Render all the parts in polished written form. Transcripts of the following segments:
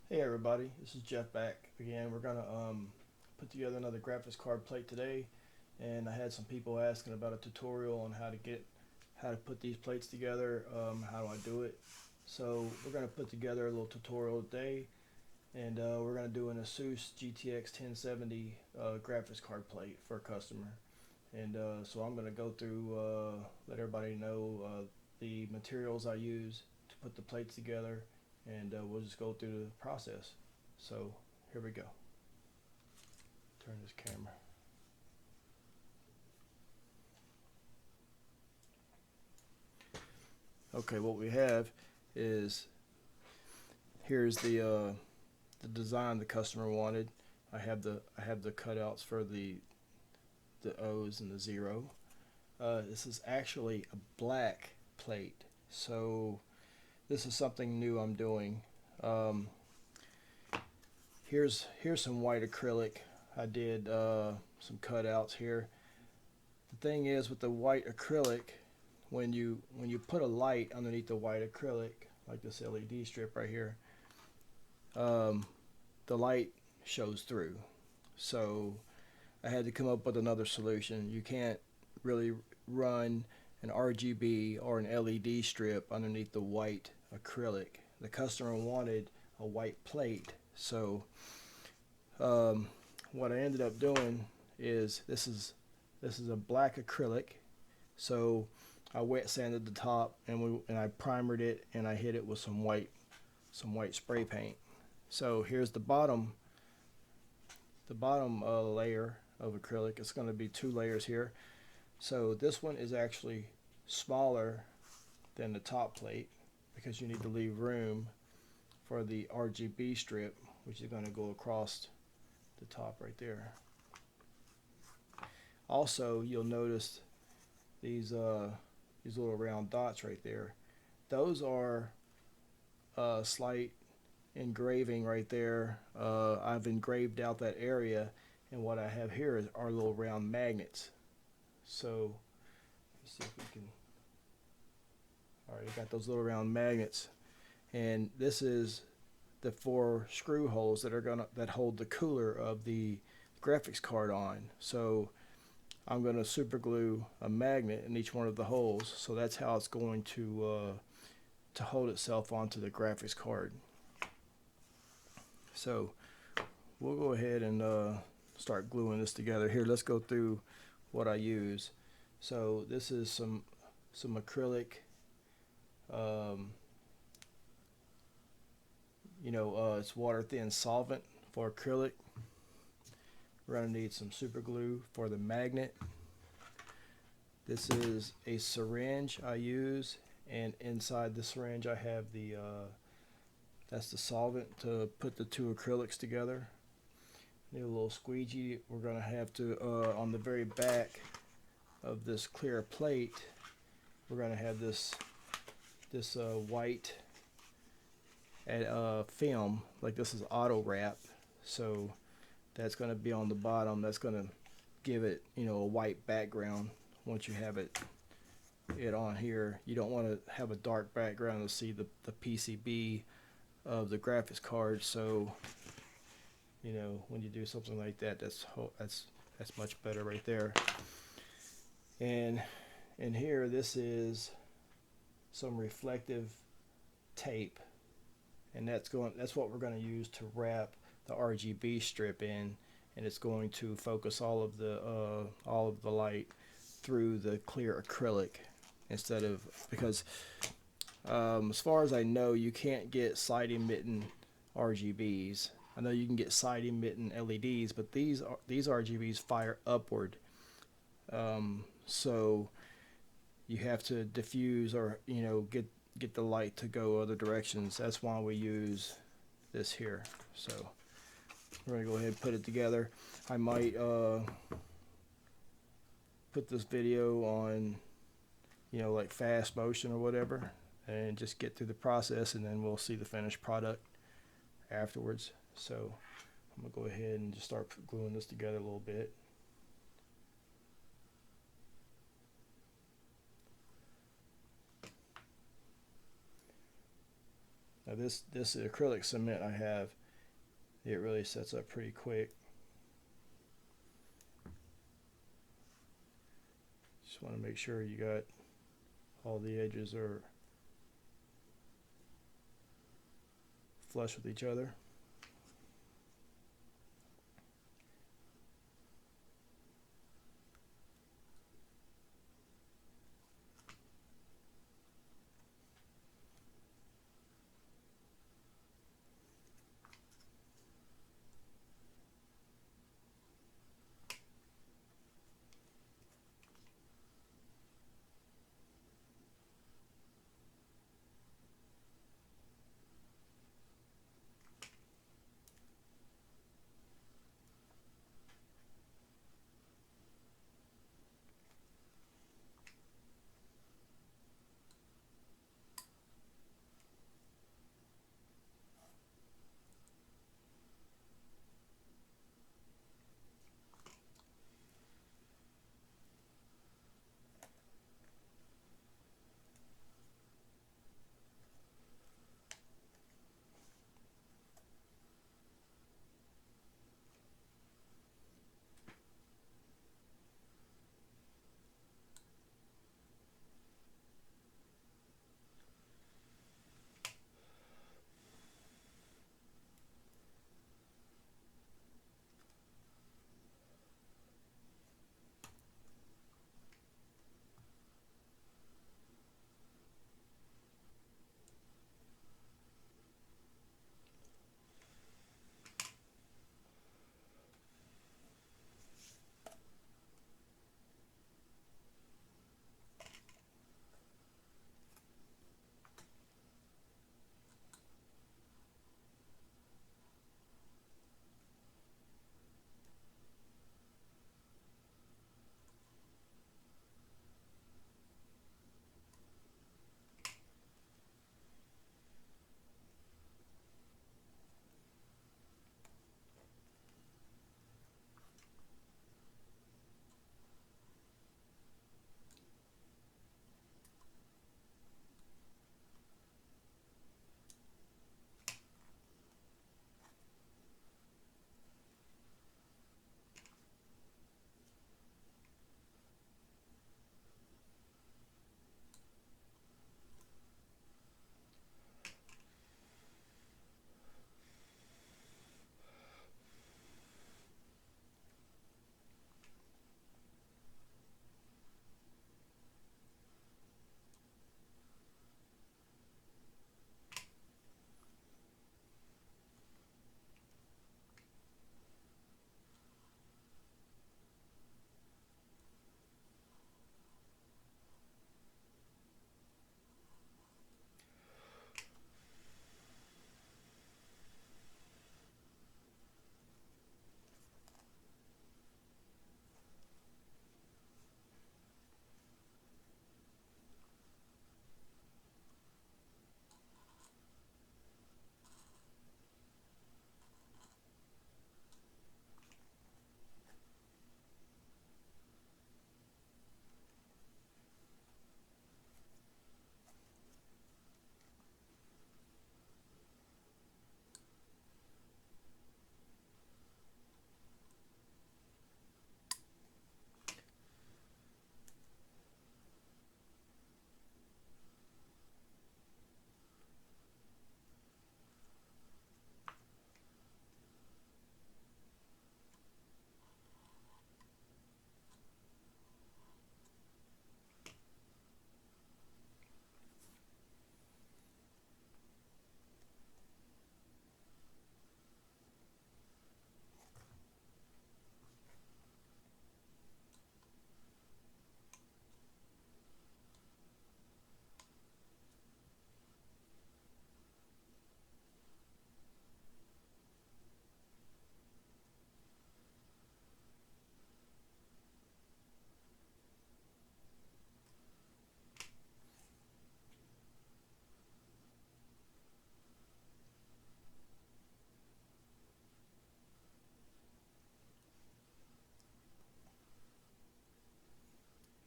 Hey everybody, this is Jeff back again. We're gonna put together another graphics card plate today, and I had some people asking about a tutorial on how to put these plates together. How do I do it? So we're gonna put together a little tutorial today, and we're gonna do an ASUS GTX 1070 graphics card plate for a customer. And so I'm gonna go through, let everybody know the materials I use to put the plates together, and we'll just go through the process. So here we go. Turn this camera. Okay, what we have is here's the design the customer wanted. I have the cutouts for the O's and the zero. This is actually a black plate, so this is something new I'm doing. Um, here's some white acrylic. I did some cutouts here. The thing is with the white acrylic, when you put a light underneath the white acrylic, like this LED strip right here, um, the light shows through. So I had to come up with another solution. You can't really run an RGB or an LED strip underneath the white acrylic. The customer wanted a white plate, so what I ended up doing is this is a black acrylic. So I wet sanded the top, and I primered it, and I hit it with some white spray paint. So here's the bottom layer of acrylic. It's going to be two layers here. So this one is actually smaller than the top plate because you need to leave room for the RGB strip, which is going to go across the top right there. Also, you'll notice these little round dots right there. Those are slight engraving right there. I've engraved out that area, and what I have here are little round magnets. So let's see if we can. All right, I got those little round magnets, and this is the four screw holes that hold the cooler of the graphics card on. So I'm going to super glue a magnet in each one of the holes, so that's how it's going to hold itself onto the graphics card. So we'll go ahead and start gluing this together. Here, let's go through what I use. So this is some acrylic. It's water thin solvent for acrylic. We're going to need some super glue for the magnet. This is a syringe I use, and inside the syringe I have that's the solvent to put the two acrylics together. Need a little squeegee. We're going to have to, on the very back of this clear plate, we're going to have this white film, like this is auto wrap, so that's going to be on the bottom. That's going to give it, a white background. Once you have it on here, you don't want to have a dark background to see the PCB of the graphics card. So when you do something like that, that's much better right there. And in here, this is some reflective tape, and that's what we're going to use to wrap the RGB strip in, and it's going to focus all of the light through the clear acrylic instead of, because as far as I know, you can't get side emitting RGBs. I know you can get side emitting LEDs, but these RGBs fire upward, so you have to diffuse or get the light to go other directions. That's why we use this here. So we're gonna go ahead and put it together. I might put this video on like fast motion or whatever, and just get through the process, and then we'll see the finished product afterwards. So I'm gonna go ahead and just start gluing this together a little bit. Now this acrylic cement I have, it really sets up pretty quick. Just want to make sure you got all the edges are flush with each other.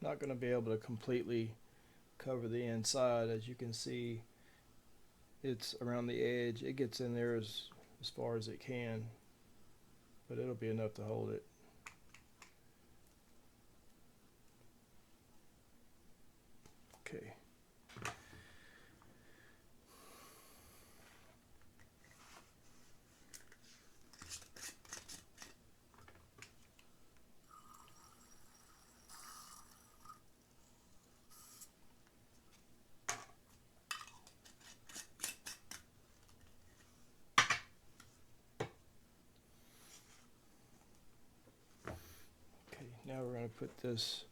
Not going to be able to completely cover the inside. As you can see, it's around the edge. It gets in there as far as it can, but it'll be enough to hold it. Okay. Now we're going to put this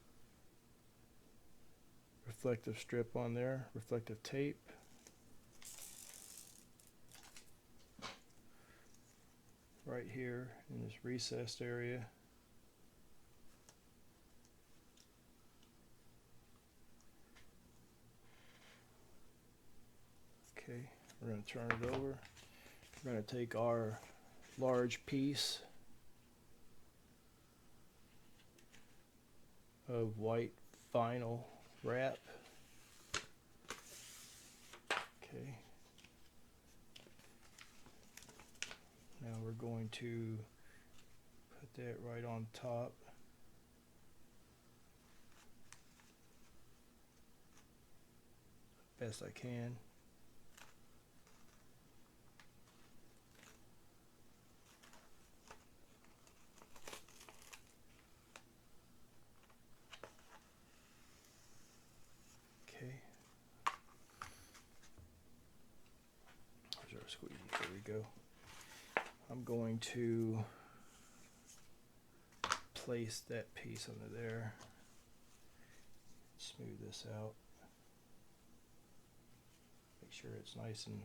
reflective strip on there, reflective tape. Right here in this recessed area. Okay, we're going to turn it over. We're going to take our large piece of white vinyl wrap. Okay. Now we're going to put that right on top. Best I can. Squeegee. There we go. I'm going to place that piece under there. Smooth this out. Make sure it's nice and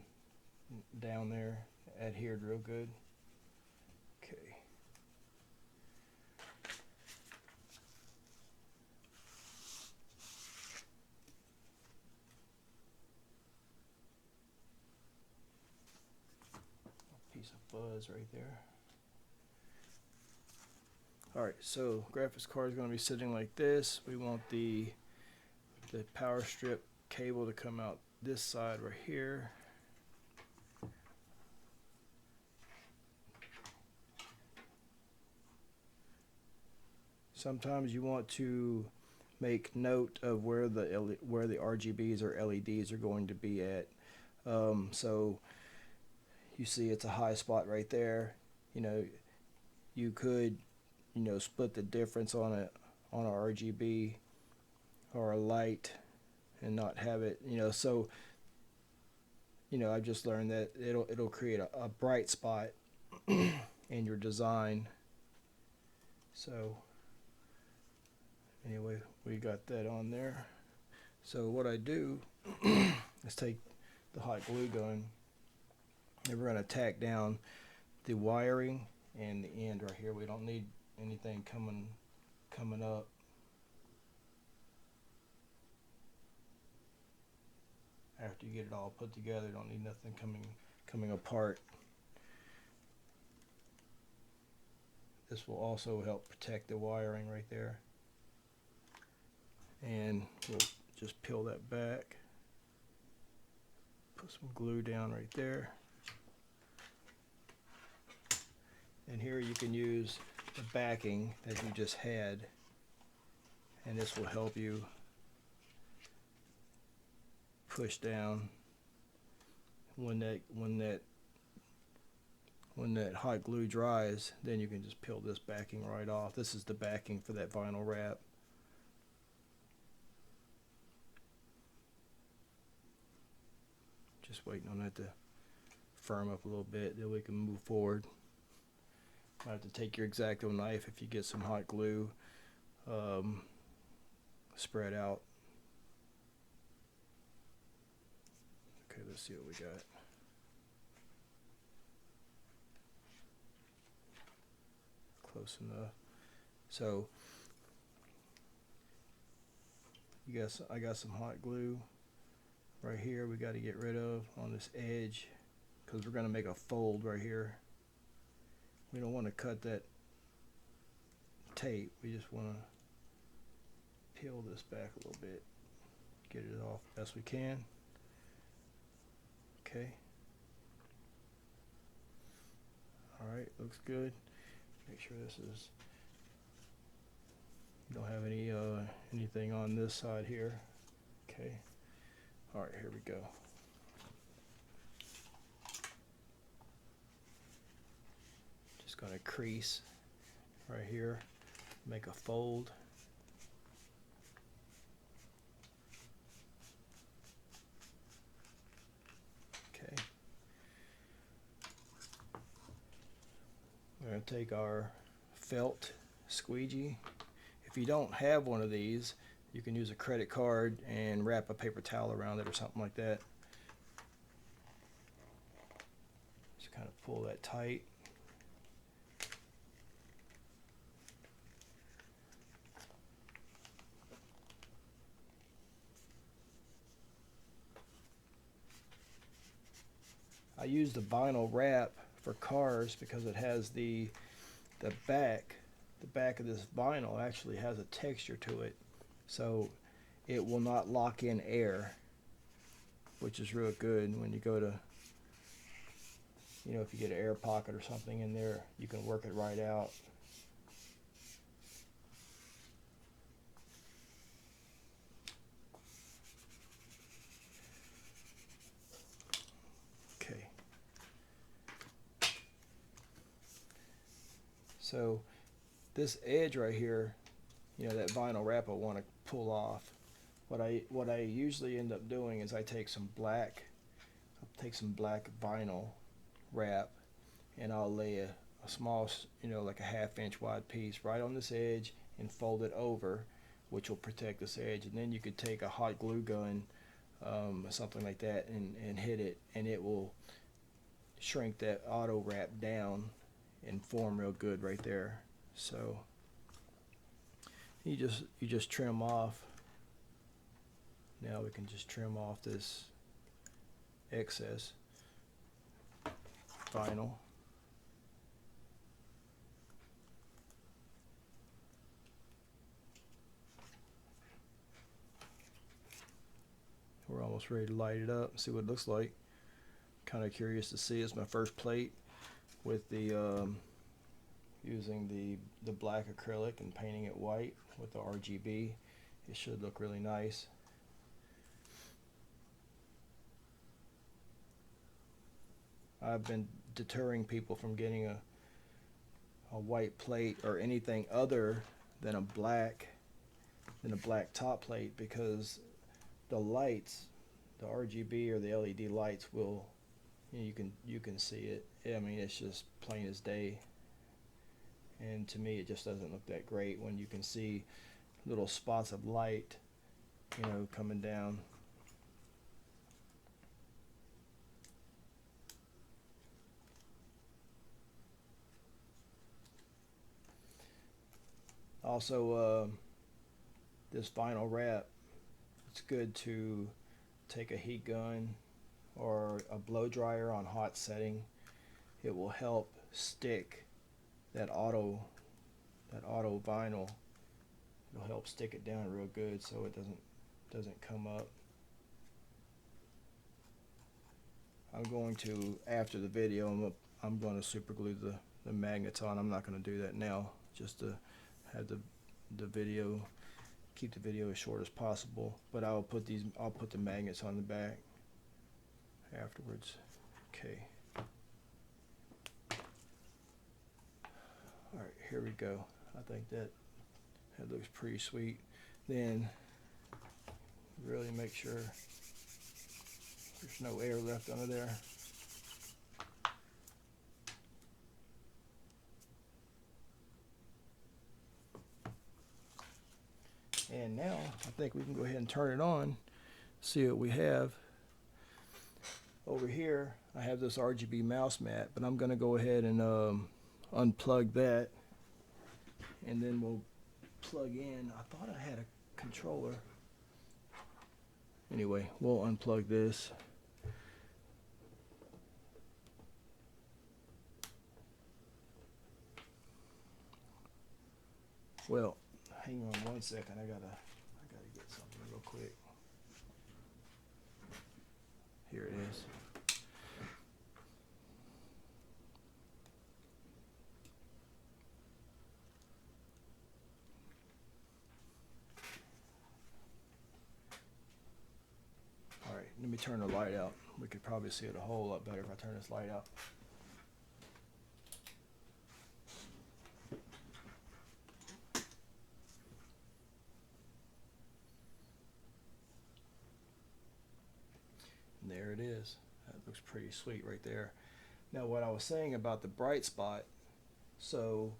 down there, adhered real good. Okay. Buzz right there. Alright, so graphics card is going to be sitting like this. We want the power strip cable to come out this side right here. Sometimes you want to make note of where the RGBs or LEDs are going to be at. So you see it's a high spot right there. You know, you could, you know, split the difference on a RGB or a light and not have it, you know. So, you know, I've just learned that it'll create a bright spot in your design. So anyway, we got that on there. So what I do is take the hot glue gun and we're going to tack down the wiring and the end right here. We don't need anything coming up. After you get it all put together, you don't need nothing coming apart. This will also help protect the wiring right there. And we'll just peel that back. Put some glue down right there. And here you can use the backing that you just had, and this will help you push down when that hot glue dries. Then you can just peel this backing right off. This is the backing for that vinyl wrap. Just waiting on that to firm up a little bit, then we can move forward. I have to take your X-Acto knife if you get some hot glue spread out. Okay, let's see what we got. Close enough. So I got some hot glue right here we got to get rid of on this edge, because we're going to make a fold right here. We don't want to cut that tape, we just want to peel this back a little bit, get it off best we can. Okay. Alright, looks good. Make sure this is, you don't have any anything on this side here. Okay. Alright, here we go. Just gonna crease right here, make a fold. Okay. We're going to take our felt squeegee. If you don't have one of these, you can use a credit card and wrap a paper towel around it or something like that. Just kind of pull that tight. I use the vinyl wrap for cars because it has the back of this vinyl actually has a texture to it, so it will not lock in air, which is real good when you go to, you know, if you get an air pocket or something in there, you can work it right out. Okay. So this edge right here, you know, that vinyl wrap I want to pull off. What I usually end up doing is I take some black vinyl wrap, and I'll lay a small, you know, like a 1/2 inch wide piece right on this edge and fold it over, which will protect this edge. And then you could take a hot glue gun, something like that, and hit it, and it will shrink that auto wrap down and form real good right there. So you just trim off. Now we can just trim off this excess vinyl. We're almost ready to light it up and see what it looks like. Kind of curious to see. It's my first plate with the using the black acrylic and painting it white with the RGB. It should look really nice. I've been deterring people from getting a white plate or anything other than a black top plate, because the lights, the RGB or the LED lights will, you can see it. I mean, it's just plain as day. And to me, it just doesn't look that great when you can see little spots of light, you know, coming down. Also, this vinyl wrap, it's good to take a heat gun or a blow dryer on hot setting. It will help stick that auto vinyl. It'll help stick it down real good so it doesn't come up. I'm going to, after the video, I'm going to super glue the magnets on. I'm not going to do that now, just to have the video, keep the video as short as possible. But I'll put the magnets on the back afterwards. Okay. All right, here we go. I think that looks pretty sweet. Then really make sure there's no air left under there. And now I think we can go ahead and turn it on, see what we have. Over here I have this RGB mouse mat, but I'm going to go ahead and unplug that, and then we'll plug in. I thought I had a controller. Anyway, we'll unplug this. Well, hang on one second. I gotta get something real quick. Here it is. turn the light out. We could probably see it a whole lot better if I turn this light out. And there it is. That looks pretty sweet right there. Now what I was saying about the bright spot, so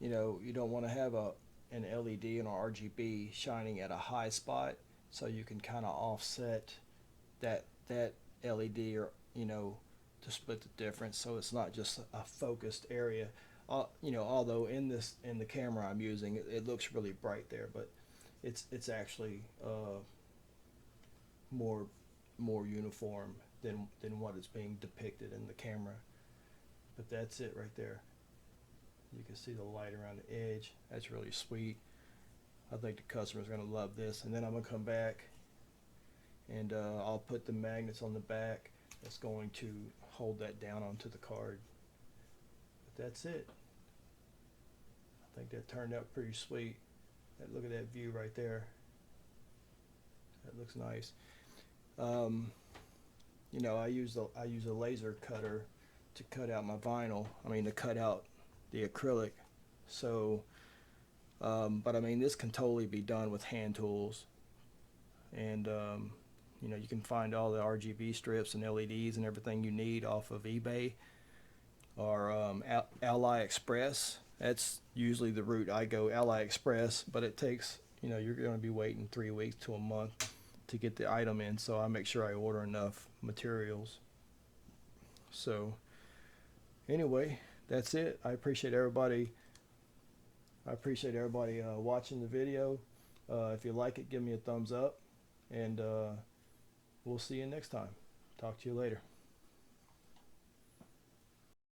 you know, you don't want to have an LED and an RGB shining at a high spot, so you can kind of offset that LED, or you know, to split the difference, so it's not just a focused area. You know, although in the camera I'm using, it looks really bright there, but it's actually more uniform than what is being depicted in the camera. But that's it right there. You can see the light around the edge. That's really sweet. I think the customer's going to love this. And then I'm going to come back and I'll put the magnets on the back that's going to hold that down onto the card. But that's it. I think that turned out pretty sweet. Look at that view right there. That looks nice. You know, I use a laser cutter to cut out my vinyl. I mean, to cut out the acrylic. So, but I mean, this can totally be done with hand tools. And you know, you can find all the RGB strips and LEDs and everything you need off of eBay or AliExpress. That's usually the route I go, AliExpress, but it takes, you know, you're going to be waiting 3 weeks to a month to get the item in, so I make sure I order enough materials. So anyway, that's it. I appreciate everybody watching the video. If you like it, give me a thumbs up, and we'll see you next time. Talk to you later.